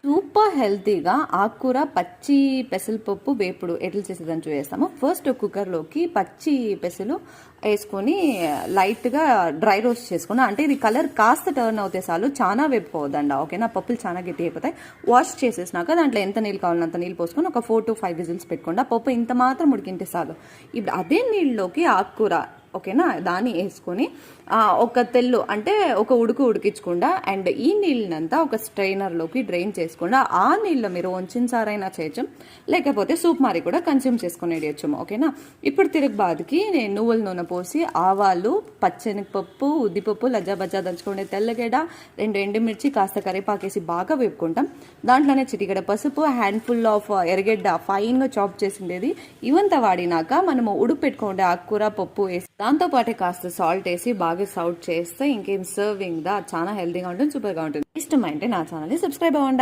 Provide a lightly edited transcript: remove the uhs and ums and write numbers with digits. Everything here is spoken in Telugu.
సూపర్ హెల్తీగా ఆకుకూర పచ్చి పెసరపప్పు వేపుడు ఎట్లా చేసేదని చూసేస్తాము. ఫస్ట్ కుక్కర్లోకి పచ్చి పెసలు వేసుకొని లైట్గా డ్రై రోస్ట్ చేసుకుని, అంటే ఇది కలర్ కాస్త టర్న్ అవుతే చాలు, చాలా వేపుకోవద్దండి. ఓకేనా, పప్పులు చాలా గట్టి అయిపోతాయి. వాష్ చేసేసినాక దాంట్లో ఎంత నీళ్ళు కావాలో అంత నీళ్ళు పోసుకొని ఒక 4 to 5 విజిల్స్ పెట్టుకోండి. ఆ పప్పు ఇంత మాత్రం ఉడికింటే చాలు. ఇప్పుడు అదే నీళ్ళలోకి ఆకుకూర, ఓకేనా, దాన్ని వేసుకొని ఒక తెల్లు అంటే ఒక ఉడికించకుండా, అండ్ ఈ నీళ్ళనంతా ఒక స్ట్రైనర్లోకి డ్రైన్ చేసుకుండా ఆ నీళ్ళు మీరు వంచిన సారైనా చేయొచ్చు, లేకపోతే సూప్ మారి కూడా కన్స్యూమ్ చేసుకుని వేయచ్చు. ఓకేనా, ఇప్పుడు తిరగబాదుకి నేను నువ్వుల నూనె పోసి ఆవాలు, పచ్చెనగపప్పు, ఉద్దిపప్పు, లజ్జా దంచుకునే తెల్లగడ్డ, 2 ఎండుమిర్చి, కాస్త కరివేపాకేసి బాగా వేపుకుంటాం. దాంట్లోనే చిటికెడ పసుపు, హ్యాండ్ఫుల్ ఆఫ్ ఎర్రగడ్డ ఫైన్గా చాప్ చేసిండేది ఇవంతా వాడినాక మనము ఉడుకు పెట్టుకుంటే ఆకుకూర పప్పు వేసి దాంతో పాటే కాస్త సాల్ట్ వేసి బాగా సౌట్ చేస్తే ఇంకేం సర్వింగ్ దా చాలా హెల్తీగా ఉంటుంది, సూపర్గా ఉంటుంది. ఇష్టమైంటే నా ఛానల్ని సబ్స్క్రైబ్ అవ్వండి.